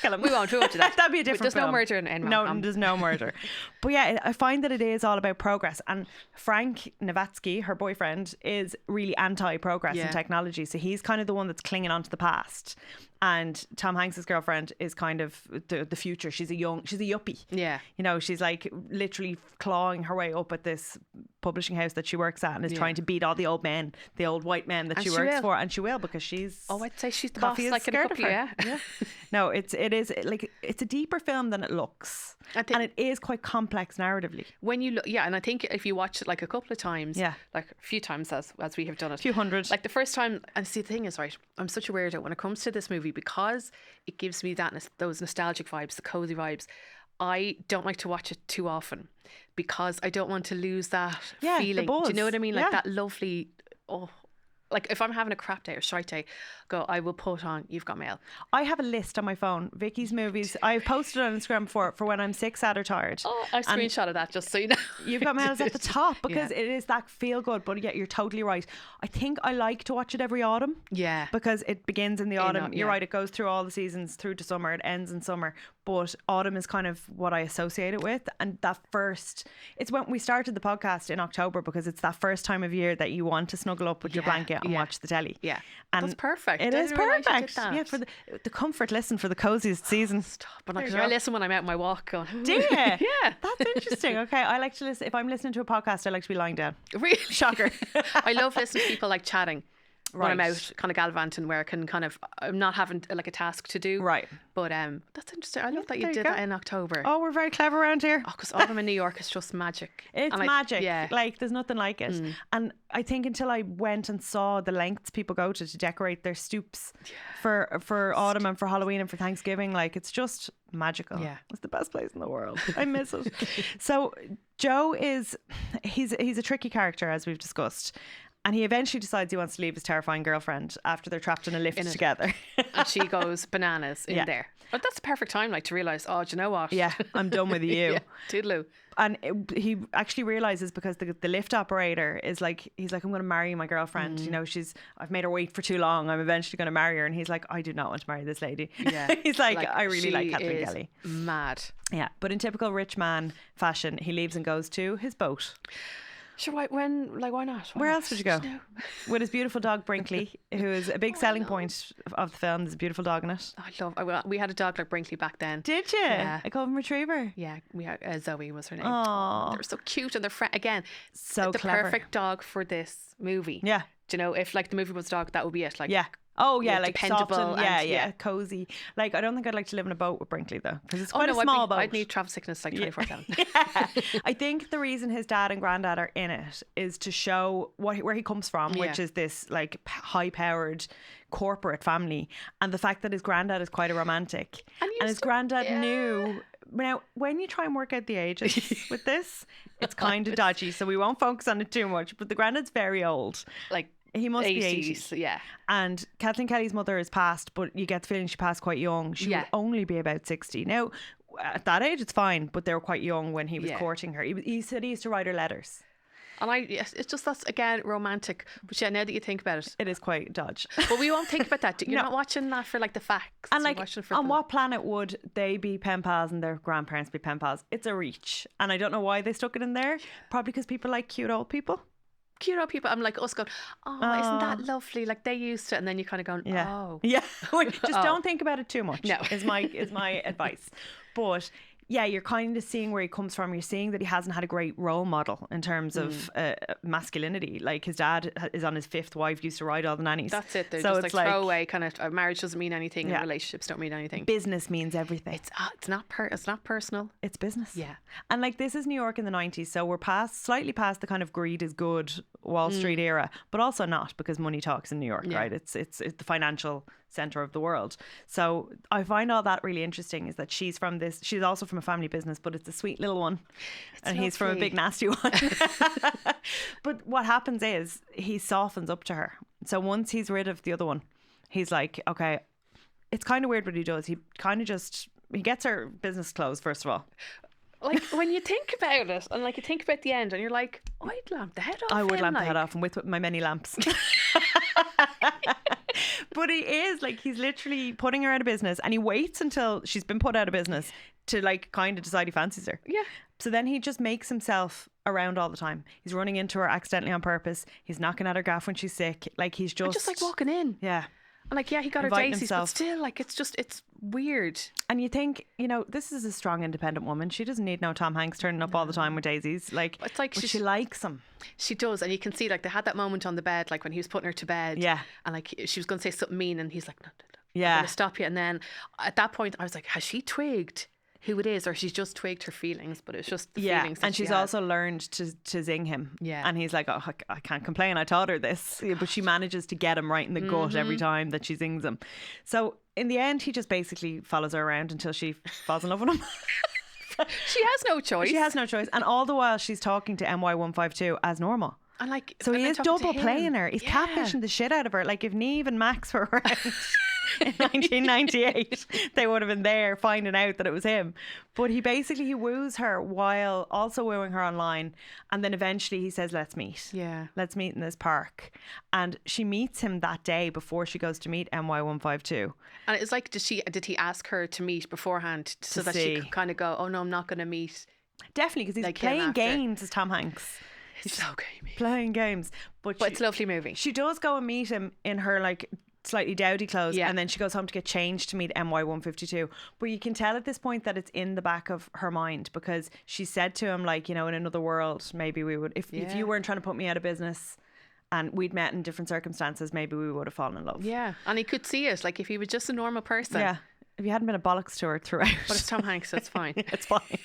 Kill him. We won't do that. That'd be a different There's film. no murder in No, rom-com. there's no murder. But yeah, I find that it is all about progress. And Frank Nowatzki, her boyfriend, is really anti-progress in technology. So he's kind of the one that's clinging on to the past. And Tom Hanks's girlfriend is kind of the future. She's a yuppie. Yeah. You know, she's like literally clawing her way up at this publishing house that she works at and is trying to beat all the old men, the old white men that she works for. And she will, because she's... Oh, I'd say she's the boss, like in a couple, yeah. No, it is like, it's a deeper film than it looks. And it is quite complex narratively. When you look, and I think if you watch it like a couple of times, like a few times as we have done it. A few hundred. Like the first time, and see, the thing is, right, I'm such a weirdo when it comes to this movie, because it gives me those nostalgic vibes, the cozy vibes. I don't like to watch it too often because I don't want to lose that feeling. Do you know what I mean? Like that lovely, like if I'm having a crap day or shite day, I will put on You've Got Mail. I have a list on my phone, Vicky's movies. I've posted on Instagram before for when I'm sick, sad or tired. Oh, I screenshotted that just so you know. You've Got Mail is at the top because it is that feel good. But yeah, you're totally right. I think I like to watch it every autumn. Yeah. Because it begins in the autumn. You're right, it goes through all the seasons through to summer. It ends in summer. But autumn is kind of what I associate it with. And it's when we started the podcast in October, because it's that first time of year that you want to snuggle up with your blanket and watch the telly. Yeah. And that's perfect. It is perfect. Yeah, for the comfort, listen, for the coziest season. Stop. But I listen when I'm out on my walk going, do you? Yeah. That's interesting. Okay. I like to listen. If I'm listening to a podcast, I like to be lying down. Really? Shocker. I love listening to people like chatting. When I'm out kind of gallivanting, where I can kind of, I'm not having like a task to do. Right. But that's interesting. I love that you did that in October. Oh, we're very clever around here. Oh, because autumn in New York is just magic. It's magic. Yeah. Like, there's nothing like it. And I think until I went and saw the lengths people go to decorate their stoops for autumn and for Halloween and for Thanksgiving, like, it's just magical. Yeah. It's the best place in the world. I miss it. So Joe he's a tricky character, as we've discussed. And he eventually decides he wants to leave his terrifying girlfriend after they're trapped in a lift together. And she goes bananas in there. But that's the perfect time, like, to realise, do you know what? Yeah, I'm done with you. Toodaloo. And he actually realises, because the lift operator is like, he's like, I'm going to marry my girlfriend. You know, I've made her wait for too long. I'm eventually going to marry her. And he's like, I do not want to marry this lady. Yeah. He's like I really like Catherine Kelly. Mad. Yeah. But in typical rich man fashion, he leaves and goes to his boat. Sure, why not? Where else would you go? With his beautiful dog Brinkley, who is a big selling point of the film. There's a beautiful dog in it. We had a dog like Brinkley back then. Did you? Yeah. A golden retriever? Yeah, we had Zoe was her name. Oh, they were so cute, and they're again so the clever. Perfect dog for this movie. Yeah. Do you know, if like the movie was a dog, that would be it. Like, Oh yeah, like dependable, soft and yeah, cozy. Like I don't think I'd like to live in a boat with Brinkley though, because it's quite a small boat. I'd need travel sickness like 24/7. Yeah. I think the reason his dad and granddad are in it is to show where he comes from, which is this like high-powered corporate family, and the fact that his granddad is quite a romantic, and his granddad knew. Now, when you try and work out the ages with this, it's kind of dodgy, so we won't focus on it too much. But the granddad's very old, like. He must 80s, be 80. yeah. And Kathleen Kelly's mother is passed, but you get the feeling she passed quite young. She would only be about 60. Now, at that age, it's fine, but they were quite young when he was courting her. He said he used to write her letters. And it's just, that's again romantic. But yeah, now that you think about it, it is quite dodge. But we won't think about that. You're not watching that for like the facts. And like, on what planet would they be pen pals and their grandparents be pen pals? It's a reach. And I don't know why they stuck it in there. Probably because people like cute old people. Cute old people. I'm like us going, oh, isn't that lovely? Like they used to, and then you kind of going, oh, yeah. Just don't think about it too much. No, is my advice. But yeah, you're kind of seeing where he comes from. You're seeing that he hasn't had a great role model in terms of masculinity. Like his dad is on his 5th wife, used to ride all the nannies. That's it. They're so just like throwaway kind of. Marriage doesn't mean anything. And relationships don't mean anything. Business means everything. It's not personal. It's business. Yeah. And like this is New York in the 90s, so we're slightly past the kind of greed is good Wall Street era, but also not, because money talks in New York, right? It's the financial center of the world. So I find all that really interesting, is that she's also from a family business, but it's a sweet little one, and he's from a big nasty one. But what happens is he softens up to her. So once he's rid of the other one, he's like, okay, it's kind of weird what he does. He kind of he gets her business closed, first of all. Like when you think about it, and like you think about the end, and you're like, I'd lamp the head off. I would lamp the head off, and with my many lamps. But he is like, he's literally putting her out of business, and he waits until she's been put out of business to like kind of decide he fancies her. Yeah. So then he just makes himself around all the time. He's running into her accidentally on purpose. He's knocking at her gaff when she's sick. Like he's just like walking in. Yeah. And like, yeah, he got her daisies, but still, like, it's weird. And you think, this is a strong, independent woman. She doesn't need no Tom Hanks turning up all the time with daisies. Like, it's like she likes him. She does. And you can see, like, they had that moment on the bed, like when he was putting her to bed. Yeah. And like, she was going to say something mean, and he's like, no. Yeah. I'm going to stop you. And then at that point, I was like, has she twigged who it is, or she's just twigged her feelings? But it's just the feelings that and she's also learned to zing him. Yeah. And he's like, oh, I can't complain, I taught her this. But she manages to get him right in the gut every time that she zings him. So in the end, he just basically follows her around until she falls in love with him. She has no choice. She has no choice. And all the while she's talking to MY152 as normal. And like, so he is double playing her. He's catfishing the shit out of her. Like if Niamh and Max were around in 1998, they would have been there finding out that it was him. But he woos her while also wooing her online, and then eventually he says, let's meet. Yeah, let's meet in this park. And she meets him that day before she goes to meet MY152. And it's like, did he ask her to meet beforehand so that she could kind of go, oh no, I'm not going to meet? Definitely, because he's like playing games as Tom Hanks. He's so gamey. Playing games. But it's a lovely movie. She does go and meet him in her like slightly dowdy clothes, and then she goes home to get changed to meet MY152. But you can tell at this point that it's in the back of her mind, because she said to him, like, in another world, maybe we would, if you weren't trying to put me out of business and we'd met in different circumstances, maybe we would have fallen in love. Yeah. And he could see it, like if he was just a normal person. Yeah. If you hadn't been a bollocks to her throughout. But it's Tom Hanks, so it's fine. It's fine.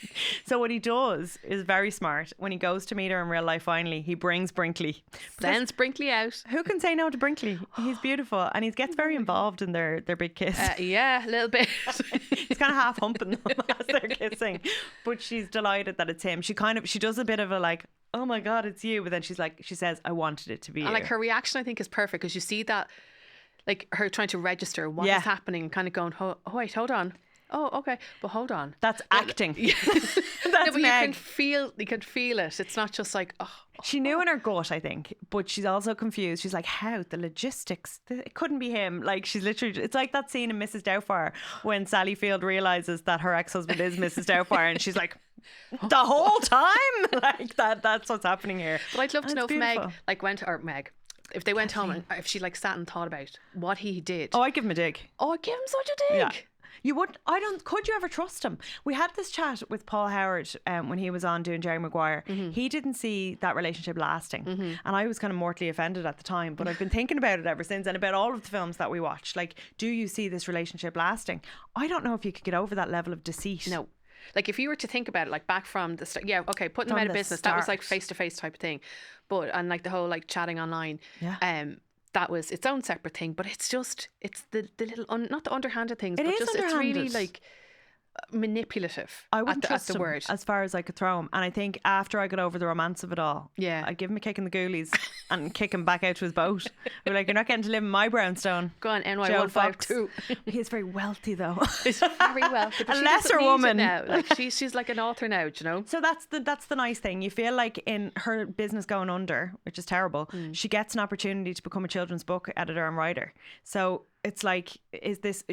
So what he does is very smart. When he goes to meet her in real life, finally, he brings Brinkley. Sends Brinkley out. Who can say no to Brinkley? He's beautiful. And he gets very involved in their big kiss. Yeah, a little bit. He's kind of half humping them as they're kissing. But she's delighted that it's him. She does a bit of a like, oh my God, it's you. But then she says, I wanted it to be you. And like her reaction, I think, is perfect, because you see that, like her trying to register what is happening, kind of going, oh wait, hold on, oh okay, but hold on, that's acting. That's no, but you can feel it. It's not just like, oh. She knew in her gut, I think, but she's also confused. She's like, how the logistics? It couldn't be him. Like she's literally, it's like that scene in Mrs. Doubtfire when Sally Field realizes that her ex-husband is Mrs. Doubtfire, and she's like, the whole time, like that's what's happening here. But I'd love to know if Meg if they went home and if she like sat and thought about what he did. Oh, I'd give him a dig. Oh, I'd give him such a dig. Yeah. You wouldn't. I don't. Could you ever trust him? We had this chat with Paul Howard when he was on doing Jerry Maguire. He didn't see that relationship lasting, and I was kind of mortally offended at the time. But I've been thinking about it ever since, and about all of the films that we watch. Like, do you see this relationship lasting? I don't know if you could get over that level of deceit. No. Like, if you were to think about it, like back from the start, yeah, okay, putting them out of business, that was like face to face type of thing. But and like the whole like chatting online, that was its own separate thing. But it's the little not the underhanded things, but just it's really like manipulative. I wouldn't trust the him word as far as I could throw him. And I think after I got over the romance of it all, yeah, I'd give him a kick in the ghoulies and kick him back out to his boat. We're like, you're not getting to live in my brownstone. Go on, NY152. He's very wealthy though. He's very wealthy. But a lesser woman now. Like she's like an author now, do you know? So that's the nice thing. You feel like in her business going under, which is terrible, she gets an opportunity to become a children's book editor and writer. So it's like,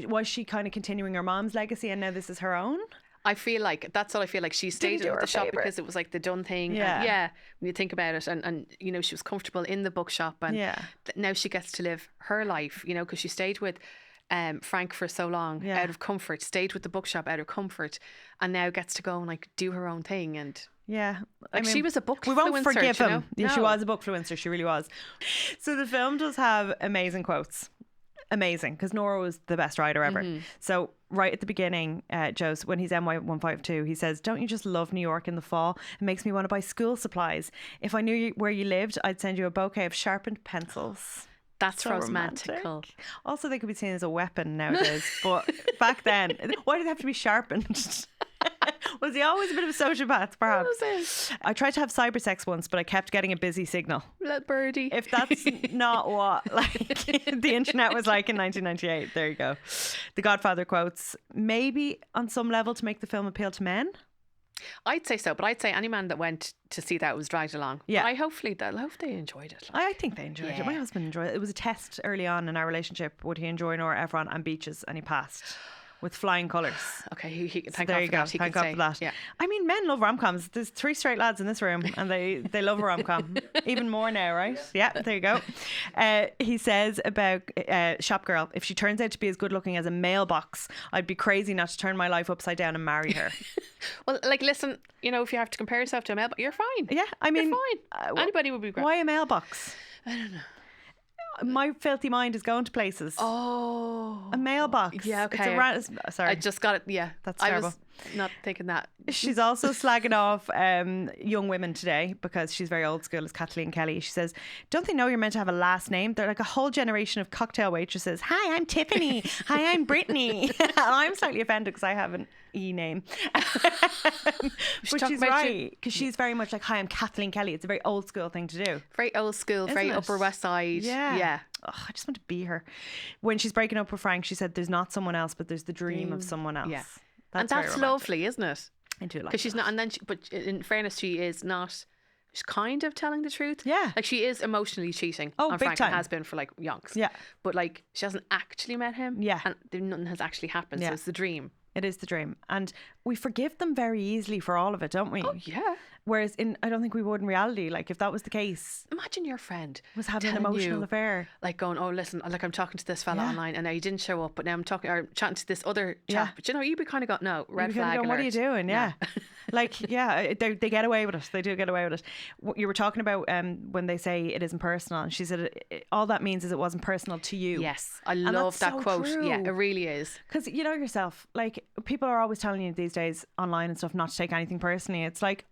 was she kind of continuing her mom's legacy and now this is her own? I feel like that's what I feel like. She stayed at the shop because it was like the done thing. Yeah. When you think about it, and you know, she was comfortable in the bookshop, and now she gets to live her life, you know, because she stayed with Frank for so long out of comfort, stayed with the bookshop out of comfort, and now gets to go and like do her own thing. And yeah, like, I mean, she was a book we won't forgive him. Yeah, she was a book influencer. She really was. So the film does have amazing quotes. Amazing, because Nora was the best writer ever. So right at the beginning, Joe, when he's NY152, he says, don't you just love New York in the fall? It makes me want to buy school supplies. If I knew where you lived, I'd send you a bouquet of sharpened pencils. That's so romantical. Also, they could be seen as a weapon nowadays, but back then, why did they have to be sharpened? Was he always a bit of a sociopath, perhaps? I tried to have cybersex once, but I kept getting a busy signal. Little birdie. If that's not what like the internet was like in 1998, there you go. The Godfather quotes, maybe on some level to make the film appeal to men. I'd say so, but I'd say any man that went to see that was dragged along. Yeah, but I hope they enjoyed it. I think they enjoyed it. My husband enjoyed it. It was a test early on in our relationship. Would he enjoy Nora Ephron and beaches? And he passed. With flying colours. Okay, thank God for that. Thank God for that. Yeah. I mean, men love rom-coms. There's 3 straight lads in this room and they love a rom-com. Even more now, right? Yeah, there you go. He says about Shop Girl, if she turns out to be as good looking as a mailbox, I'd be crazy not to turn my life upside down and marry her. Well, like, listen, you know, if you have to compare yourself to a mailbox, you're fine. Yeah, I mean, you're fine. Anybody would be great. Why a mailbox? I don't know. My filthy mind is going to places. Oh, a mailbox. Yeah, okay. Sorry, I just got it. Yeah, that's terrible. I was not thinking that. She's also slagging off young women today because she's very old school as Kathleen Kelly. She says, don't they know you're meant to have a last name? They're like a whole generation of cocktail waitresses. Hi, I'm Tiffany. Hi, I'm Brittany. And I'm slightly offended because I have an E name. But she's right, because she's very much like, hi, I'm Kathleen Kelly. It's a very old school thing to do. Very old school, isn't very it? Upper West Side. Yeah. Oh, I just want to be her. When she's breaking up with Frank, she said there's not someone else, but there's the dream of someone else. Yeah. That's lovely, isn't it? I do like because she's not, and then but in fairness, she is not. She's kind of telling the truth. Yeah, like she is emotionally cheating on Frank and has been for like yonks. Yeah, but like she hasn't actually met him. Yeah, and nothing has actually happened. So it's the dream. It is the dream, and we forgive them very easily for all of it, don't we? Oh yeah. Whereas I don't think we would in reality. Like if that was the case, imagine your friend was having an emotional affair, like going, "Oh, listen, like I'm talking to this fella online, and now he didn't show up, but now I'm chatting to this other chap." But you know, you'd be kind of got no red flag. What are you doing? Yeah, like they get away with it. They do get away with it. What you were talking about when they say it isn't personal, and she said all that means is it wasn't personal to you. Yes, I love that quote. True. Yeah, it really is. Because you know yourself, like people are always telling you these days online and stuff not to take anything personally. It's like,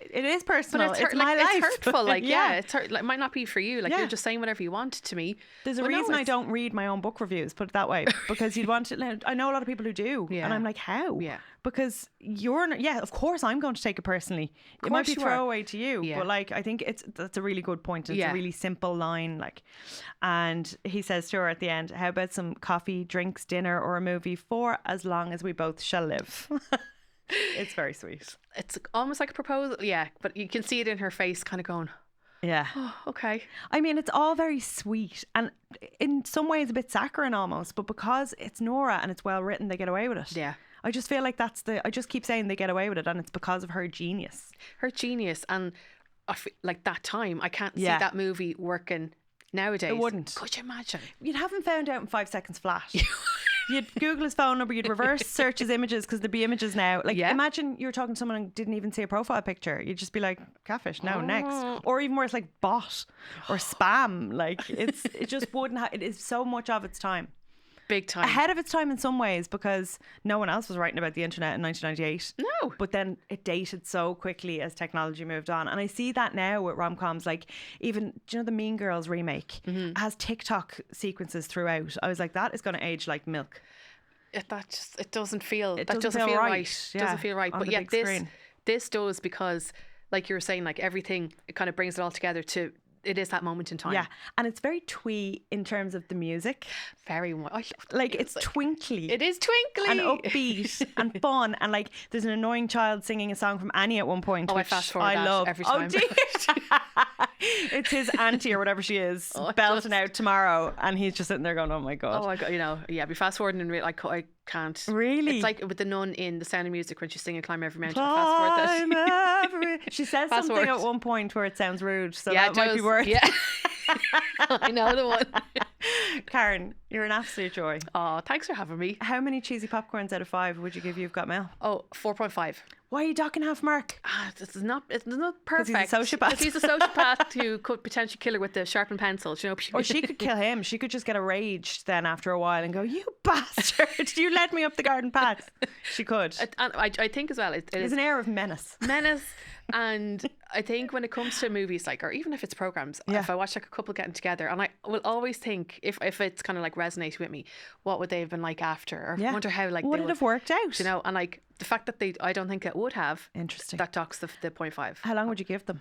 it is personal. But it's my life. It's hurtful. Like it's hurt. Like, it might not be for you. Like you're just saying whatever you want to me. There's a reason I don't read my own book reviews. Put it that way, because you'd want to. I know a lot of people who do, and I'm like, how? Yeah. Because you're of course I'm going to take it personally. It might be throwaway to you, but like I think that's a really good point. It's a really simple line. Like, and he says to her at the end, "How about some coffee, drinks, dinner, or a movie for as long as we both shall live." It's very sweet. It's almost like a proposal, but you can see it in her face kind of going, oh, okay. I mean, it's all very sweet and in some ways a bit saccharine almost, but because it's Nora and it's well written, they get away with it. Yeah. I just feel like I just keep saying they get away with it, and it's because of her genius. And I feel like that time, I can't see that movie working nowadays. It wouldn't. Could you imagine? You'd have him found out in 5 seconds flat. You'd Google his phone number, you'd reverse search his images because there'd be images now. Like, imagine you were talking to someone and didn't even see a profile picture. You'd just be like, catfish, no, next. Or even worse, like bot or spam. Like, it just wouldn't have, it is so much of its time. Big time. Ahead of its time in some ways, because no one else was writing about the internet in 1998. No. But then it dated so quickly as technology moved on. And I see that now with rom-coms, like even, do you know, the Mean Girls remake has TikTok sequences throughout. I was like, that is going to age like milk. It doesn't feel right. Yeah, Doesn't feel right. But yet this does, because like you were saying, like everything, it kind of brings it all together to, it is that moment in time. Yeah, and it's very twee in terms of the music. Very much. I love the like music. It's twinkly. It is twinkly and upbeat and fun, and like there's an annoying child singing a song from Annie at one point. Oh, I fast forward that love every time. Oh, dear. It's his auntie or whatever she is belting out Tomorrow, and he's just sitting there going, "Oh my god." Oh my god, you know, yeah. Be fast forwarding and I can't. Really? It's like with the nun in The Sound of Music when she's singing "Climb Every Mountain." Fast forward that. She says fast something forward. at one point where it sounds rude, so yeah, that might be worth. Yeah. I know the one. Karen, you're an absolute joy. Oh, thanks for having me. How many cheesy popcorns out of 5 would you give You've Got Mail? Oh, 4.5. Why are you docking half mark? It's not perfect. He's a sociopath. He's a sociopath who could potentially kill her with the sharpened pencil. You know? Or she could kill him. She could just get enraged then after a while and go, "You bastard! You led me up the garden path." She could. And I think as well, it is an air of menace. And I think when it comes to movies, like, or even if it's programs, if I watch like a couple getting together, and I will always think, if it's kind of like resonating with me, what would they have been like after? Or wonder how like would it have worked out? You know, and like the fact that I don't think it would have. Interesting. That docks the 0.5. How long would you give them?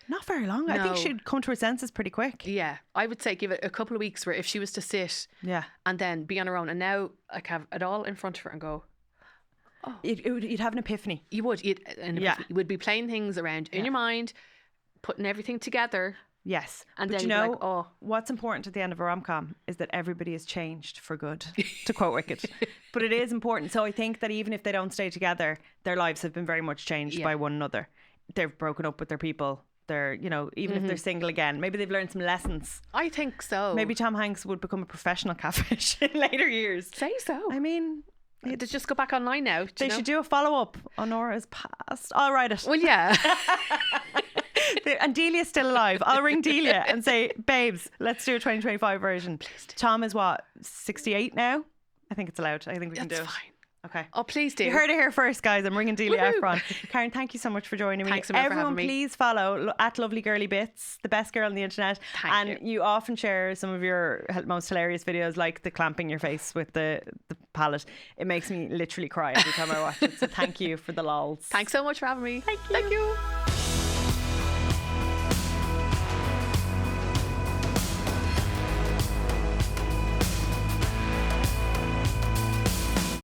Not very long. No. I think she'd come to her senses pretty quick. Yeah, I would say give it a couple of weeks where if she was to sit, and then be on her own, and now like have it all in front of her and go. Oh. You'd have an epiphany. You would. You would be playing things around in your mind, putting everything together. Yes. And but then you know, like, oh. What's important at the end of a rom-com is that everybody is changed for good, to quote Wicked. But it is important. So I think that even if they don't stay together, their lives have been very much changed by one another. They've broken up with their people. They're, you know, even if they're single again, maybe they've learned some lessons. I think so. Maybe Tom Hanks would become a professional catfish in later years. Say so. I mean... They just go back online now. They should do a follow-up on Nora's past. I'll write it. Well, yeah. And Delia's still alive. I'll ring Delia and say, babes, let's do a 2025 version. Please do. Tom is what, 68 now? I think it's allowed. I think we can do it. That's fine. Okay. Oh, please do. You heard it here first, guys. I'm ringing Delia Efron. Karen, thank you so much for joining me. Thanks so much for having me. Everyone, please follow at Lovely Girly Bits, the best girl on the internet. Thank you often share some of your most hilarious videos, like the clamping your face with the palette. It makes me literally cry every time I watch it. So thank you for the lols. Thanks so much for having me. Thank you. Thank you.